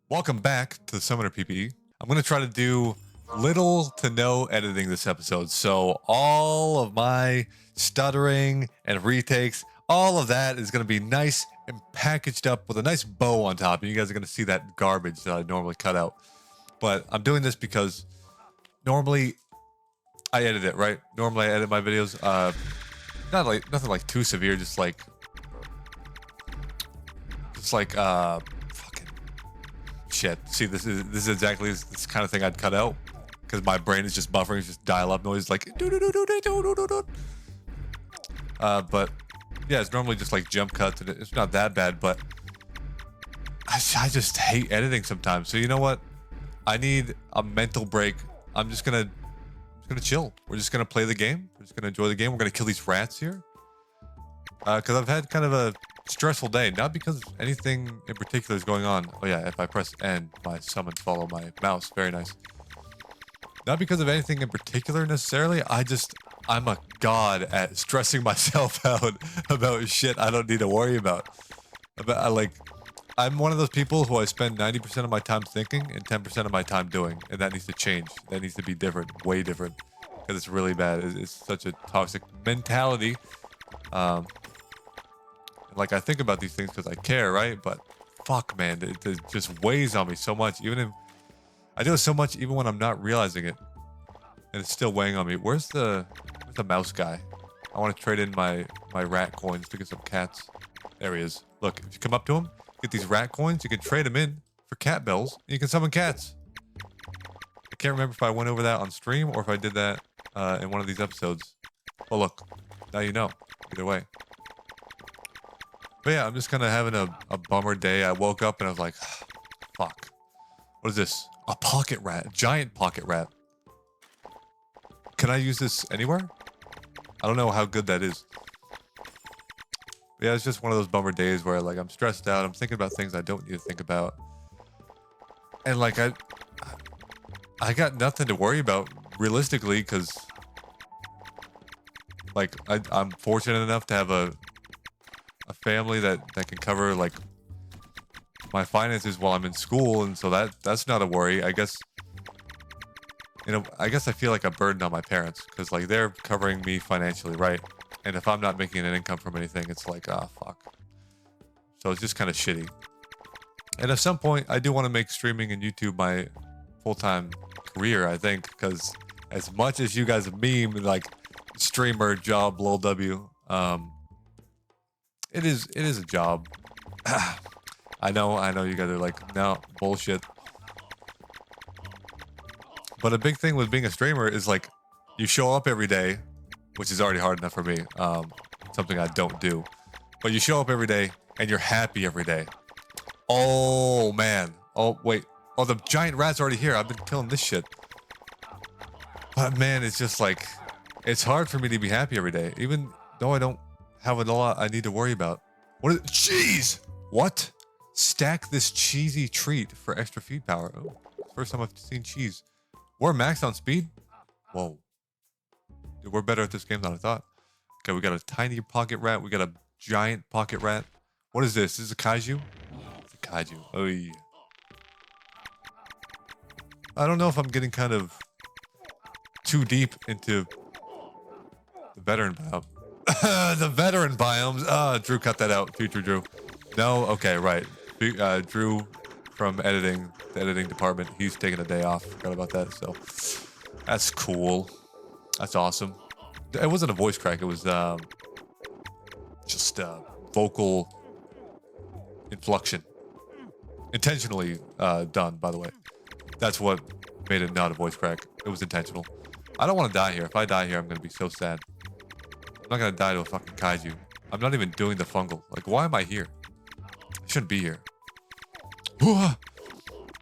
Welcome back to the Summoner PPE. I'm going to try to do little to no editing this episode. So all of my stuttering and retakes, all of that is going to be nice and packaged up with a nice bow on top. And you guys are going to see that garbage that I normally cut out. But I'm doing this because normally I edit it, right? Normally I edit my videos. Nothing like too severe, just like fucking shit. See, this is exactly this kind of thing I'd cut out because my brain is just buffering. It's just dial-up noise like but yeah, it's normally just like jump cuts and it's not that bad, but I just hate editing sometimes. So you know what? I need a mental break. I'm just gonna chill. We're just gonna play the game. We're just gonna enjoy the game. We're gonna kill these rats here. Because I've had kind of a stressful day, not because anything in particular is going on. Oh yeah, if I press N, my summons follow my mouse. Very nice. Not because of anything in particular necessarily. I'm a god at stressing myself out about shit I don't need to worry about. I'm one of those people who I spend 90% of my time thinking and 10% of my time doing, and that needs to change. That needs to be different, way different, because it's really bad. It's such a toxic mentality. Like I think about these things because I care, right? But fuck, man, it just weighs on me so much. Even if I do it so much, even when I'm not realizing it, and it's still weighing on me. Where's the mouse guy? I want to trade in my rat coins to get some cats. There he is. Look, if you come up to him, get these rat coins, you can trade them in for cat bells, and you can summon cats. I can't remember if I went over that on stream or if I did that in one of these episodes. Well, look, now you know. Either way. But yeah, I'm just kind of having a bummer day. I woke up and I was like, fuck. What is this? A pocket rat. A giant pocket rat. Can I use this anywhere? I don't know how good that is. But yeah, it's just one of those bummer days where like I'm stressed out. I'm thinking about things I don't need to think about. And like I got nothing to worry about realistically because like I'm fortunate enough to have a family that can cover like my finances while I'm in school, and so that's not a worry. I guess I feel like a burden on my parents because like they're covering me financially, right? And if I'm not making an income from anything, it's like fuck. So it's just kind of shitty. And at some point, I do want to make streaming and YouTube my full-time career. I think because as much as you guys meme like streamer job lol w, it is a job. I know you guys are like, no, bullshit. But a big thing with being a streamer is like you show up every day, which is already hard enough for me. Something I don't do. But you show up every day and you're happy every day. Oh man. Oh wait. Oh, the giant rat's already here. I've been killing this shit. But man, it's just like it's hard for me to be happy every day, even though I don't have a lot I need to worry about. What is cheese? What? Stack this cheesy treat for extra feed power. Oh, first time I've seen cheese. We're maxed on speed? Whoa. Dude, we're better at this game than I thought. Okay, we got a tiny pocket rat. We got a giant pocket rat. What is this? Is this a kaiju? It's a kaiju. Oh yeah. I don't know if I'm getting kind of too deep into the veteran biome. The veteran biomes. Drew cut that out. Future Drew. No? Okay, right. Drew from the editing department. He's taking a day off. Forgot about that. So that's cool. That's awesome. It wasn't a voice crack. It was just vocal inflection. Intentionally done, by the way. That's what made it not a voice crack. It was intentional. I don't want to die here. If I die here, I'm going to be so sad. I'm not going to die to a fucking kaiju. I'm not even doing the fungal. Like, why am I here? I shouldn't be here. But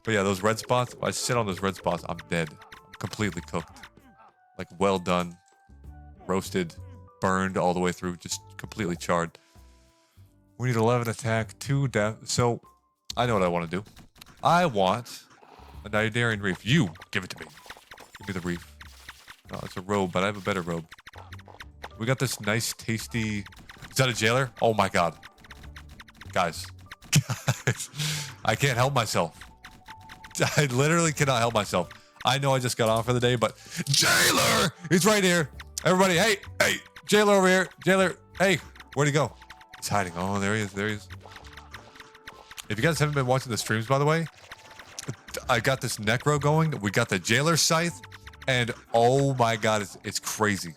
yeah, those red spots, if I sit on those red spots, I'm dead. I'm completely cooked. Like, well done. Roasted. Burned all the way through. Just completely charred. We need 11 attack, 2 death. So, I know what I want to do. I want a Nidarian Reef. You, give it to me. Give me the Reef. No, it's a robe, but I have a better robe. We got this nice, tasty... Is that a jailer? Oh my god. Guys. Guys. I can't help myself. I literally cannot help myself. I know I just got on for the day, but Jailer is right here. Everybody, hey, Jailer over here. Jailer, hey, where'd he go? He's hiding. Oh, there he is. There he is. If you guys haven't been watching the streams, by the way, I got this Necro going. We got the Jailer Scythe, and oh my God, it's crazy.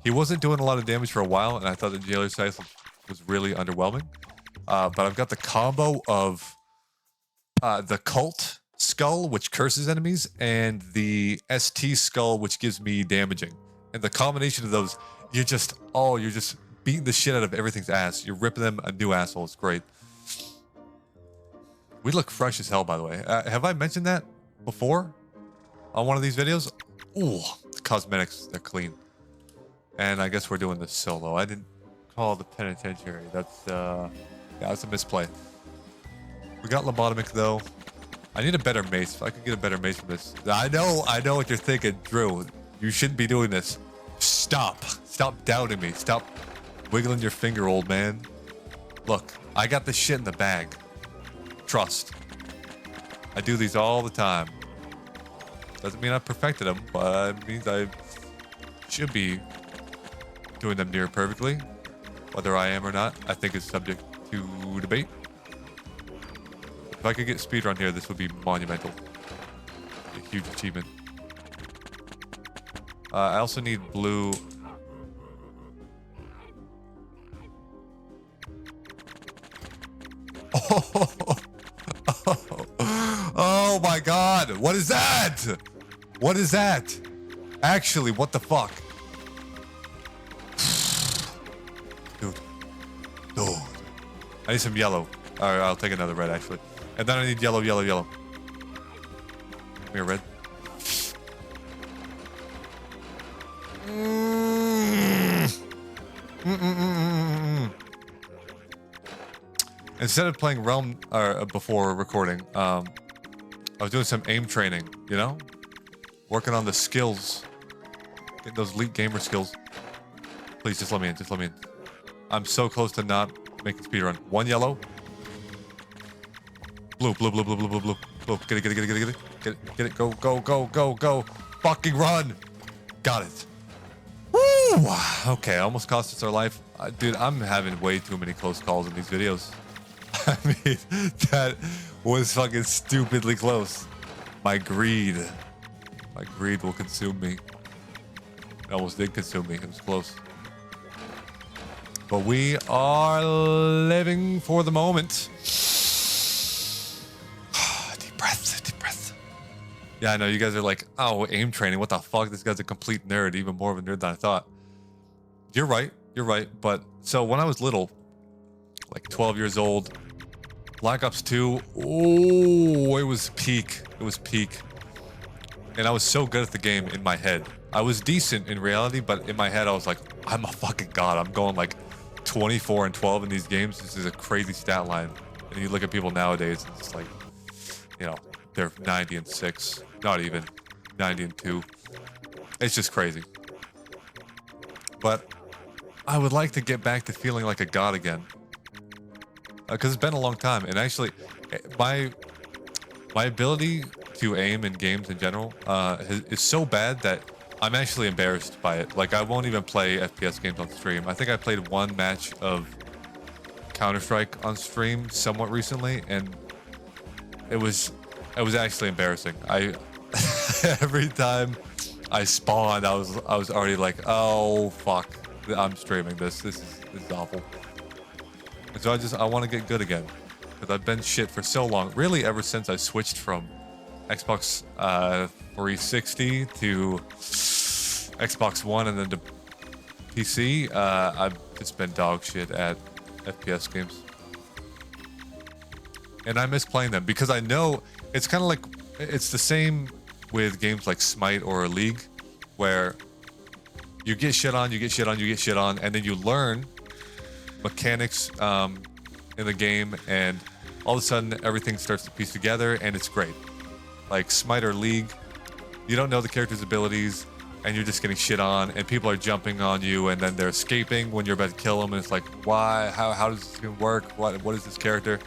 He wasn't doing a lot of damage for a while, and I thought the Jailer Scythe was really underwhelming. But I've got the combo of the Cult Skull, which curses enemies, and the ST Skull, which gives me damaging. And the combination of those, you're just beating the shit out of everything's ass. You're ripping them a new asshole. It's great. We look fresh as hell, by the way. Have I mentioned that before on one of these videos? Ooh, the cosmetics, they're clean. And I guess we're doing this solo. I didn't call the Penitentiary. That's a misplay. We got lobotomic though. I need a better mace. If I could get a better mace from this. I know what you're thinking, Drew. You shouldn't be doing this. Stop doubting me. Stop wiggling your finger, old man. Look, I got this shit in the bag. Trust. I do these all the time. Doesn't mean I perfected them, but it means I should be doing them near perfectly. Whether I am or not, I think is subject to debate. If I could get speedrun here, this would be monumental. A huge achievement. I also need blue. Oh my God! What is that? What is that? Actually, what the fuck? Dude. I need some yellow. Alright, I'll take another red actually. And then I need yellow. Give me a red. Instead of playing Realm before recording, I was doing some aim training, you know? Working on the skills. Getting those elite gamer skills. Please, just let me in. I'm so close to not making speedrun. One yellow. Blue. Get it. Go. Fucking run. Got it. Woo! Okay, almost cost us our life. Dude, I'm having way too many close calls in these videos. I mean, that was fucking stupidly close. My greed will consume me. It almost did consume me. It was close. But we are living for the moment. Deep breath. Yeah, I know you guys are like, oh, aim training. What the fuck? This guy's a complete nerd, even more of a nerd than I thought. You're right. But so when I was little, like 12 years old, Black Ops 2, oh, it was peak. And I was so good at the game in my head. I was decent in reality, but in my head, I was like, I'm a fucking god. I'm going like 24 and 12 in these games. This is a crazy stat line. And you look at people nowadays, and it's like, you know, they're 90 and 6. Not even 90 and 2. It's just crazy. But I would like to get back to feeling like a god again. Because it's been a long time. And actually, my ability to aim in games in general is so bad that I'm actually embarrassed by it. Like, I won't even play FPS games on stream. I think I played one match of Counter-Strike on stream somewhat recently, and it was actually embarrassing. Every time I spawned, I was already like, oh fuck, I'm streaming this. This is awful. And so I want to get good again, because I've been shit for so long. Really, ever since I switched from Xbox 360 to Xbox One and then to PC, I've just been dog shit at FPS games. And I miss playing them because I know it's kind of like, it's the same with games like Smite or League, where you get shit on, and then you learn mechanics in the game, and all of a sudden everything starts to piece together, and it's great. Like Smite or League, you don't know the character's abilities, and you're just getting shit on, and people are jumping on you, and then they're escaping when you're about to kill them, and it's like, why? How does this even work? What is this character?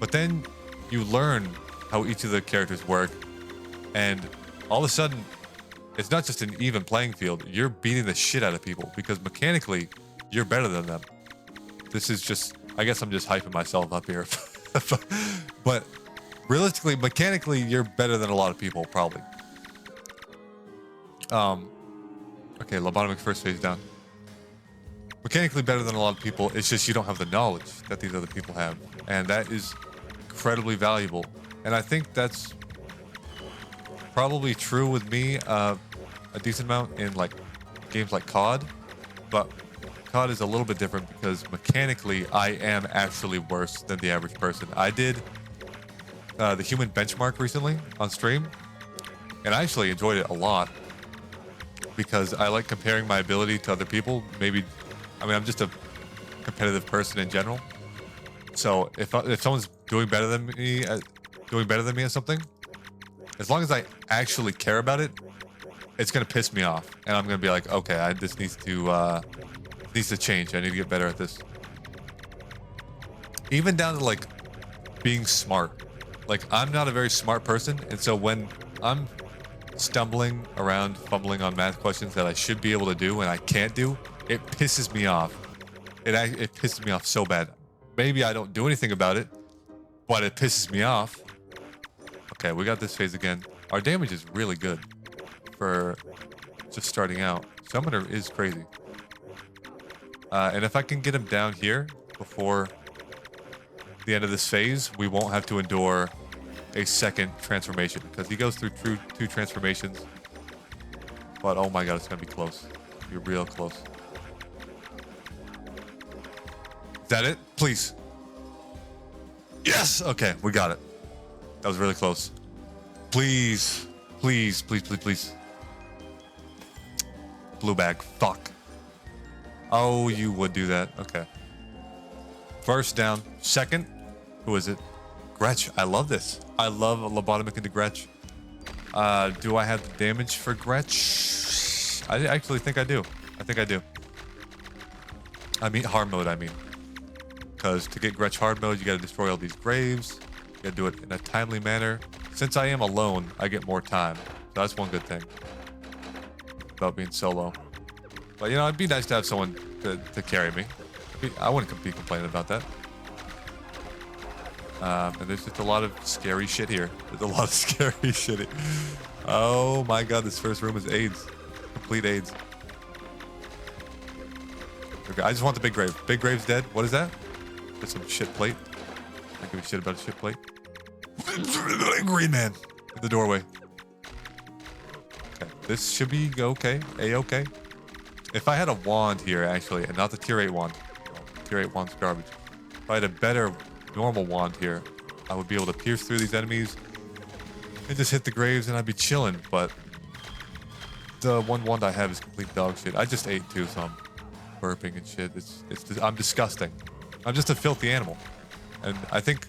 But then you learn how each of the characters work, and all of a sudden, it's not just an even playing field. You're beating the shit out of people because mechanically, you're better than them. This is just, I guess I'm just hyping myself up here. But realistically, mechanically, you're better than a lot of people, probably. Okay, lobotomic first phase down. Mechanically better than a lot of people. It's just you don't have the knowledge that these other people have. And that is incredibly valuable. And I think that's probably true with me a decent amount in like games like COD. But COD is a little bit different because mechanically I am actually worse than the average person. I did the human benchmark recently on stream, and I actually enjoyed it a lot because I like comparing my ability to other people. Maybe, I mean, I'm just a competitive person in general. So if someone's doing better than me at something, as long as I actually care about it, it's gonna piss me off, and I'm gonna be like, okay, this needs to change. I need to get better at this. Even down to like being smart. Like, I'm not a very smart person, and so when I'm stumbling around, fumbling on math questions that I should be able to do and I can't do, it pisses me off. It pisses me off so bad. Maybe I don't do anything about it, but it pisses me off. Okay, we got this phase again. Our damage is really good for just starting out. Summoner is crazy. And if I can get him down here before the end of this phase, we won't have to endure a second transformation because he goes through two transformations. But oh my god, it's gonna be close. Be real close. Is that it? Please. Yes! Okay, we got it. That was really close. Please. Please, please, please, please. Blue bag. Fuck. Oh, you would do that. Okay. First down. Second. Who is it? Gretch. I love this. I love lobotomic into Gretch. Do I have the damage for Gretch? I actually think I do. I think I do. I mean, hard mode, I mean. Because to get Gretch hard mode, you gotta destroy all these graves. You gotta do it in a timely manner. Since I am alone, I get more time. So that's one good thing about being solo. But, you know, it'd be nice to have someone to carry me. I wouldn't be complaining about that. And there's just a lot of scary shit here. There's a lot of scary shit here. Oh my god, this first room is AIDS. Complete AIDS. Okay, I just want the big grave. Big grave's dead. What is that? There's some shit plate. I don't give a shit about a shit plate. Green man in the doorway. Okay, this should be okay. A-okay. If I had a wand here, actually, and not the tier 8 wand. Tier 8 wand's garbage. If I had a better normal wand here, I would be able to pierce through these enemies and just hit the graves and I'd be chilling. But the one wand I have is complete dog shit. I just ate too, so I'm burping and shit. I'm disgusting. I'm just a filthy animal. And I think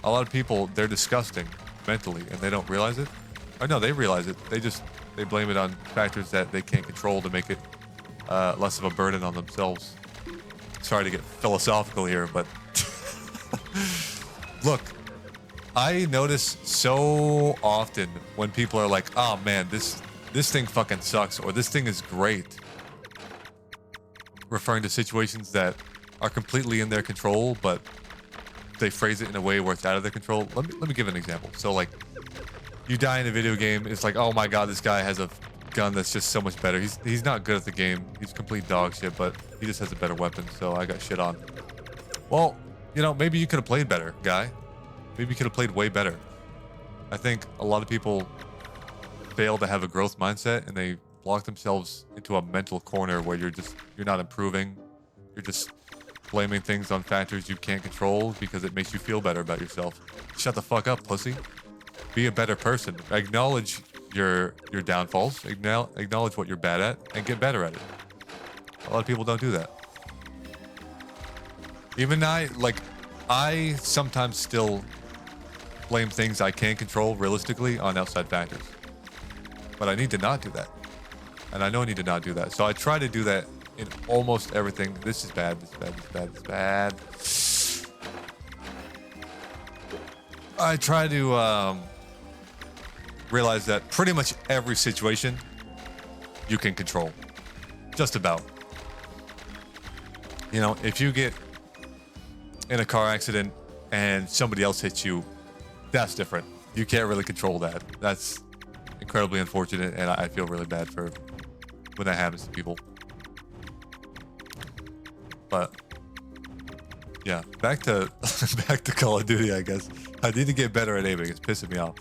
a lot of people, they're disgusting mentally and they don't realize it. Or no, they realize it. They blame it on factors that they can't control to make it less of a burden on themselves. Sorry to get philosophical here, but look, I notice so often when people are like, oh man, this thing fucking sucks, or this thing is great, referring to situations that are completely in their control, but they phrase it in a way where it's out of their control. Let me give an example. So like, you die in a video game, it's like, oh my god, this guy has a gun that's just so much better. He's not good at the game. He's complete dog shit, but he just has a better weapon, so I got shit on. Well, you know, maybe you could have played better, guy. Maybe you could have played way better. I think a lot of people fail to have a growth mindset and they lock themselves into a mental corner where you're not improving. You're just blaming things on factors you can't control because it makes you feel better about yourself. Shut the fuck up, pussy. Be a better person. Acknowledge your downfalls. Acknowledge what you're bad at and get better at it. A lot of people don't do that. Even I sometimes still blame things I can't control realistically on outside factors. But I need to not do that. And I know I need to not do that. So I try to do that in almost everything. This is bad, this is bad, this is bad, this is bad. I try to realize that pretty much every situation you can control. Just about. You know, if you get in a car accident and somebody else hits you, that's different. You can't really control that. That's incredibly unfortunate, and I feel really bad for when that happens to people. But yeah, back to back to Call of Duty, I guess. I need to get better at aiming. It's pissing me off.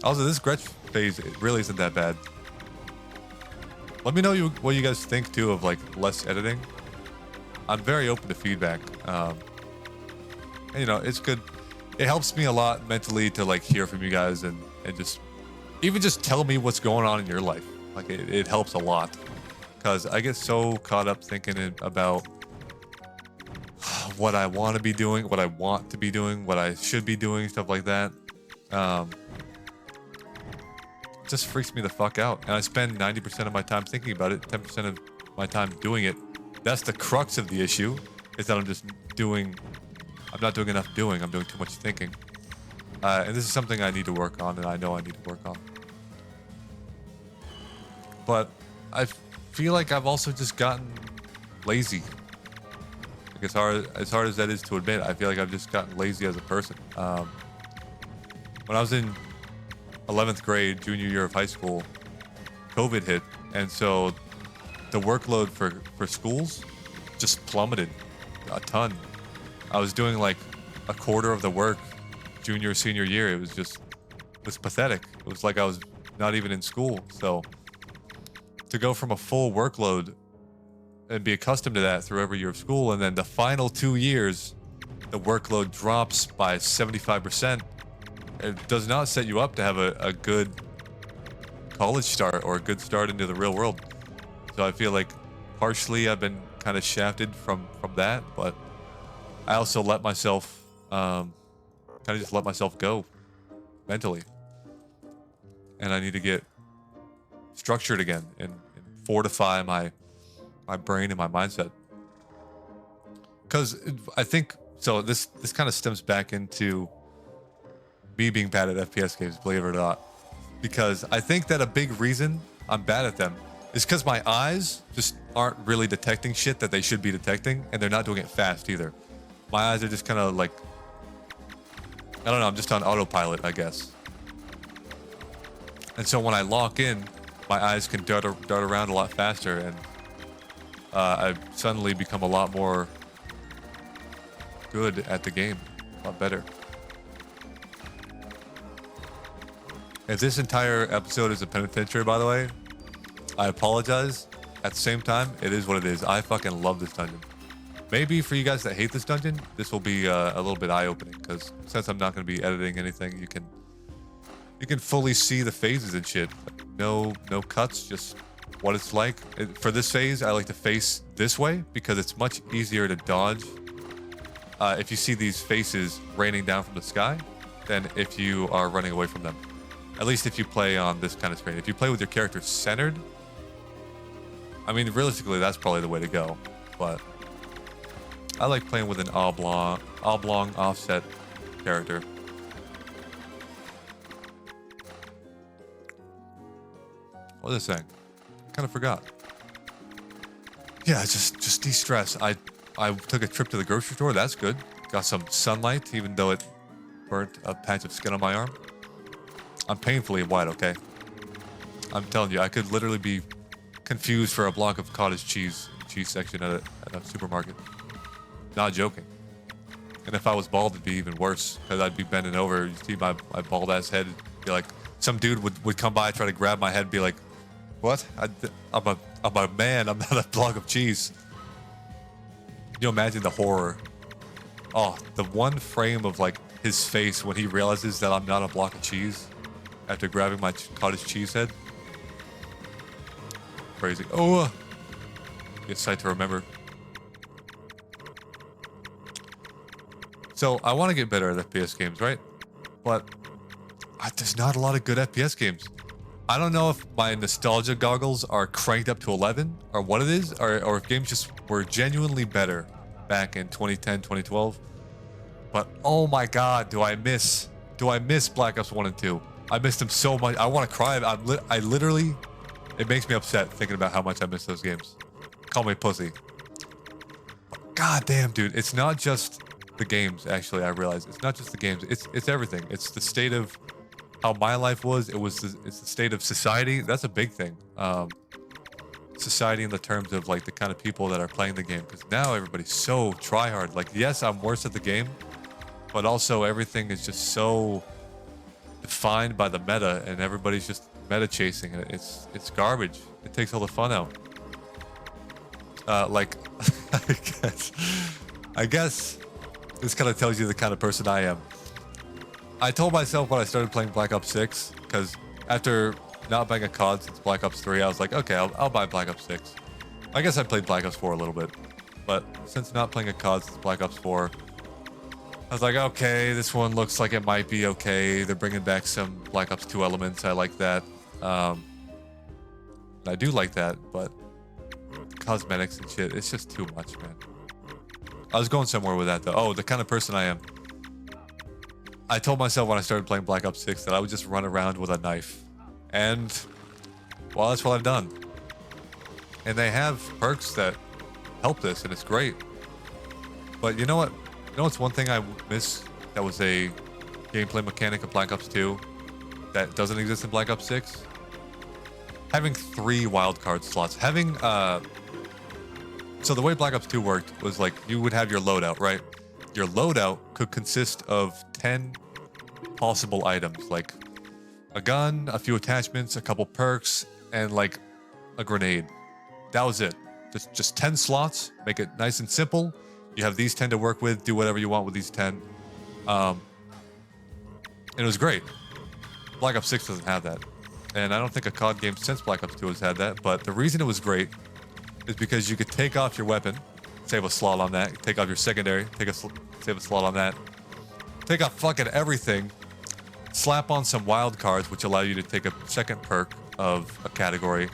Also, this Gretsch phase, it really isn't that bad. Let me know what you guys think too of like less editing. I'm very open to feedback. And, you know, it's good. It helps me a lot mentally to like hear from you guys and just even just tell me what's going on in your life. Like it helps a lot because I get so caught up thinking about what I want to be doing, what I want to be doing, what I should be doing, stuff like that. Just freaks me the fuck out, and I spend 90% of my time thinking about it, 10% of my time doing it. That's the crux of the issue, is that I'm not doing enough doing. I'm doing too much thinking, and this is something I need to work on, and I know I need to work on. But I feel like I've also just gotten lazy. Like as hard as that is to admit, I feel like I've just gotten lazy as a person. When I was in 11th grade, junior year of high school, COVID hit, and so the workload for schools just plummeted a ton. I was doing like a quarter of the work junior, senior year. It was pathetic. It was like I was not even in school. So to go from a full workload and be accustomed to that through every year of school, and then the final 2 years, the workload drops by 75%. It does not set you up to have a good college start or a good start into the real world. So I feel like partially I've been kind of shafted from that, but I also let myself kind of just let myself go mentally. And I need to get structured again and fortify my brain and my mindset. Because I think, so this kind of stems back into me being bad at FPS games, believe it or not. Because I think that a big reason I'm bad at them is because my eyes just aren't really detecting shit that they should be detecting, and they're not doing it fast either. My eyes are just kind of like, I don't know, I'm just on autopilot, I guess. And so when I lock in, my eyes can dart around a lot faster, and I've suddenly become a lot more good at the game, a lot better. If this entire episode is a penitentiary, by the way, I apologize. At the same time, it is what it is. I fucking love this dungeon. Maybe for you guys that hate this dungeon, this will be a little bit eye-opening, because since I'm not going to be editing anything, you can fully see the phases and shit. No cuts, just what it's like. For this phase, I like to face this way because it's much easier to dodge if you see these faces raining down from the sky than if you are running away from them. At least if you play on this kind of screen. If you play with your character centered, I mean, realistically, that's probably the way to go. But I like playing with an oblong offset character. What was I saying? Kind of forgot. Yeah, just de-stress. I took a trip to the grocery store. That's good. Got some sunlight, even though it burnt a patch of skin on my arm. I'm painfully white, okay? I'm telling you, I could literally be confused for a block of cottage cheese section at a supermarket. Not joking. And if I was bald, it'd be even worse, because I'd be bending over. You see my bald ass head, be like, some dude would come by, try to grab my head, and be like, "What? I'm a man. I'm not a block of cheese." You imagine the horror. Oh, the one frame of like his face when he realizes that I'm not a block of cheese after grabbing my cottage cheese head. Crazy. Oh, good sight to remember. So I want to get better at FPS games, right? But there's not a lot of good FPS games. I don't know if my nostalgia goggles are cranked up to 11 or what it is, or if games just were genuinely better back in 2010, 2012. But oh my God, do I miss Black Ops 1 and 2? I missed them so much. I want to cry. I literally, it makes me upset thinking about how much I miss those games. Call me pussy. God damn, dude. It's not just the games, actually, I realize. It's not just the games. It's everything. It's the state of how my life was. It's the state of society. That's a big thing. Society in the terms of like the kind of people that are playing the game. Because now everybody's so try-hard. Like, yes, I'm worse at the game, but also everything is just so defined by the meta, and everybody's just meta chasing it. It's garbage. It takes all the fun out. Like, I guess this kind of tells you the kind of person I am. I told myself when I started playing Black Ops 6, because after not buying a COD since Black Ops 3, I was like, okay, I'll buy Black Ops 6. I guess I played Black Ops 4 a little bit, but since not playing a COD since Black Ops 4, I was like, okay, this one looks like it might be okay. They're bringing back some Black Ops 2 elements. I like that. I do like that, but cosmetics and shit, it's just too much, man. I was going somewhere with that, though. Oh, the kind of person I am. I told myself when I started playing Black Ops 6 that I would just run around with a knife. And, well, that's what I've done. And they have perks that help this, and it's great. But you know what? You know what's one thing I miss that was a gameplay mechanic of Black Ops 2 that doesn't exist in Black Ops 6? Having 3 wildcard slots. Having, so the way Black Ops 2 worked was like you would have your loadout, right? Your loadout could consist of 10 possible items, like a gun, a few attachments, a couple perks, and like a grenade. That was it. Just 10 slots, make it nice and simple. You have these 10 to work with, do whatever you want with these 10. And it was great. Black Ops 6 doesn't have that. And I don't think a COD game since Black Ops 2 has had that, but the reason it was great is because you could take off your weapon, save a slot on that, take off your secondary, save a slot on that, take off fucking everything, slap on some wild cards, which allow you to take a second perk of a category,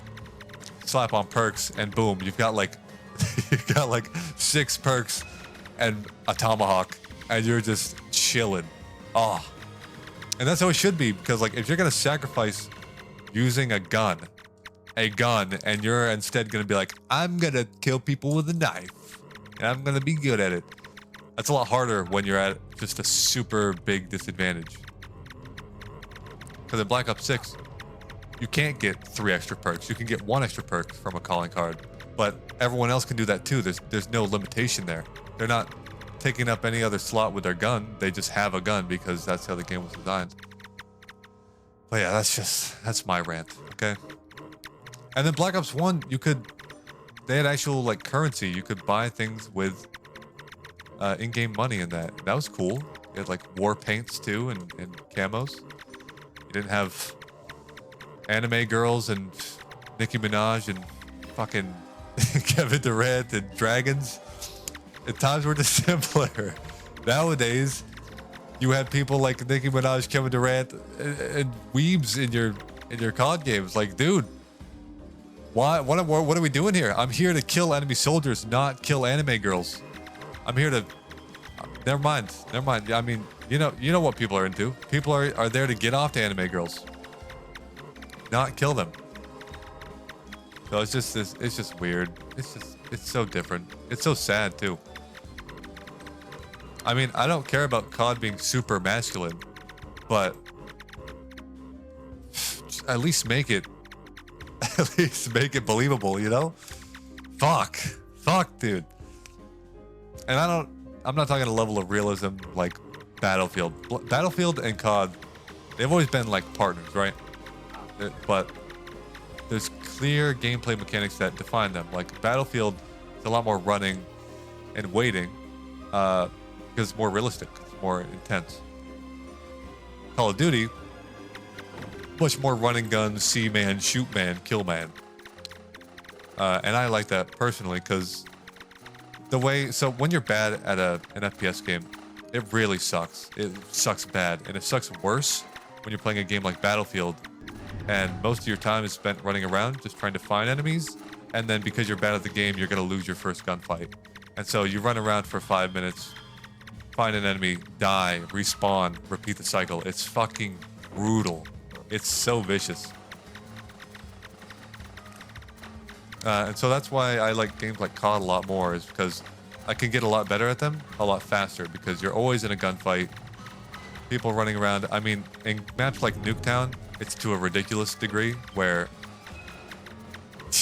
slap on perks, and boom, you've got like 6 perks and a tomahawk, and you're just chilling. Oh. And that's how it should be, because like if you're gonna sacrifice using a gun, and you're instead gonna be like, I'm gonna kill people with a knife, and I'm gonna be good at it. That's a lot harder when you're at just a super big disadvantage. Because in Black Ops 6, you can't get 3 extra perks. You can get 1 extra perk from a calling card, but everyone else can do that too. There's no limitation there. They're not taking up any other slot with their gun. They just have a gun because that's how the game was designed. But yeah, that's my rant, okay? And then Black Ops 1, they had actual like currency. You could buy things with in-game money in that. That was cool. You had like war paints too and camos. You didn't have anime girls and Nicki Minaj and fucking Kevin Durant and dragons. At times were just simpler. Nowadays, you have people like Nicki Minaj, Kevin Durant, and weebs in your COD games. Like, dude, why? What are we doing here? I'm here to kill enemy soldiers, not kill anime girls. I'm here to. Never mind. I mean, you know what people are into. People are there to get off to anime girls, not kill them. So it's just weird. It's so different. It's so sad too. I mean, I don't care about COD being super masculine, but at least make it believable, you know? Fuck, dude. And I'm not talking a level of realism like Battlefield. Battlefield and COD, they've always been like partners, right? But there's clear gameplay mechanics that define them. Like Battlefield, it's a lot more running and waiting, because it's more realistic, it's more intense. Call of Duty, much more running gun, see man, shoot man, kill man. And I like that personally because so when you're bad at an FPS game, it really sucks. It sucks bad, and it sucks worse when you're playing a game like Battlefield, and most of your time is spent running around just trying to find enemies, and then because you're bad at the game, you're gonna lose your first gunfight. And so you run around for 5 minutes, find an enemy, die, respawn, repeat the cycle. It's fucking brutal. It's so vicious. And so that's why I like games like COD a lot more, is because I can get a lot better at them a lot faster, because you're always in a gunfight. People running around. I mean, in maps like Nuketown, it's to a ridiculous degree where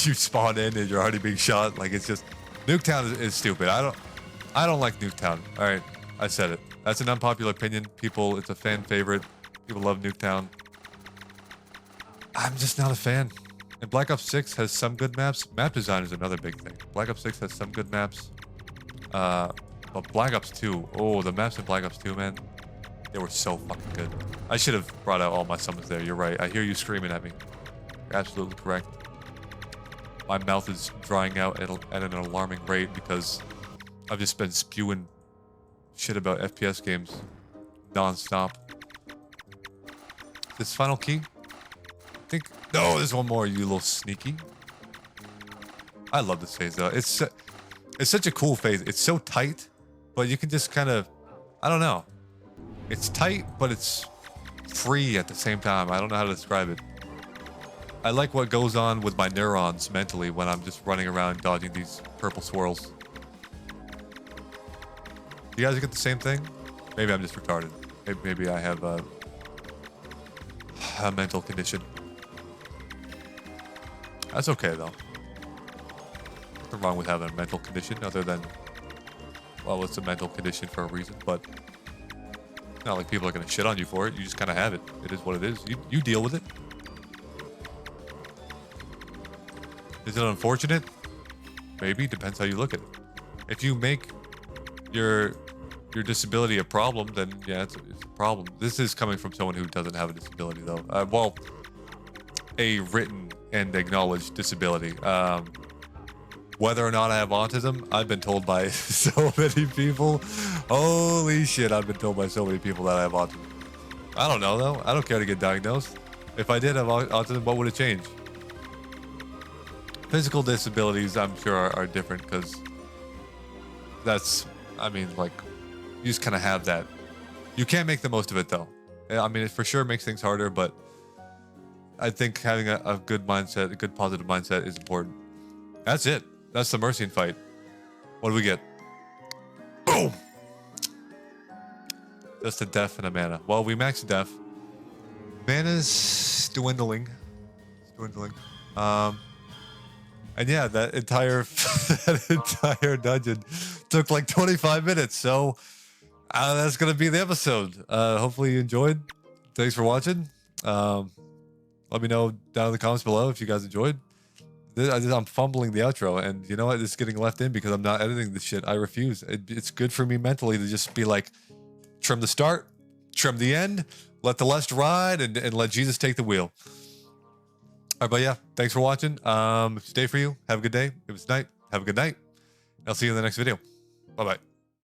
you spawn in and you're already being shot. Like, it's just, Nuketown is stupid. I don't like Nuketown. All right, I said it. That's an unpopular opinion. People, it's a fan favorite. People love Nuketown. I'm just not a fan. And Black Ops 6 has some good maps. Map design is another big thing. Black Ops 6 has some good maps. But Black Ops 2, oh, the maps in Black Ops 2, man, they were so fucking good. I should have brought out all my summons there. You're right. I hear you screaming at me. You're absolutely correct. My mouth is drying out at an alarming rate because I've just been spewing shit about FPS games non-stop. This final key? I think... No, there's one more, you little sneaky. I love this phase, though. It's such a cool phase. It's so tight, but you can just kind of... I don't know. It's tight, but it's free at the same time. I don't know how to describe it. I like what goes on with my neurons mentally when I'm just running around dodging these purple swirls. You guys get the same thing? Maybe I'm just retarded. Maybe I have a mental condition. That's okay, though. Nothing wrong with having a mental condition other than, well, it's a mental condition for a reason, but not like people are going to shit on you for it. You just kind of have it. It is what it is. You deal with it. Is it unfortunate? Maybe. Depends how you look at it. If you make your disability a problem, then yeah, it's a problem. This is coming from someone who doesn't have a disability, though. Well, a written and acknowledged disability. Whether or not I have autism, I've been told by so many people. Holy shit, I've been told by so many people that I have autism. I don't know, though. I don't care to get diagnosed. If I did have autism, what would it change? Physical disabilities, I'm sure, are different, because that's, I mean, like, you just kind of have that. You can't make the most of it, though. I mean, it for sure makes things harder, but I think having a good mindset, a good positive mindset is important. That's it. That's the Mercian fight. What do we get? Boom! Just a death and a mana. Well, we maxed death. Mana's dwindling. It's dwindling. And yeah, that entire dungeon took like 25 minutes. So that's gonna be the episode. Hopefully you enjoyed. Thanks for watching. Let me know down in the comments below if you guys enjoyed. I'm fumbling the outro, and you know what? It's getting left in because I'm not editing this shit. I refuse. It's good for me mentally to just be like, trim the start, trim the end, let the left ride, and let Jesus take the wheel. All right, but yeah, thanks for watching. If it's day for you, have a good day. If it's night, have a good night. I'll see you in the next video. Bye-bye.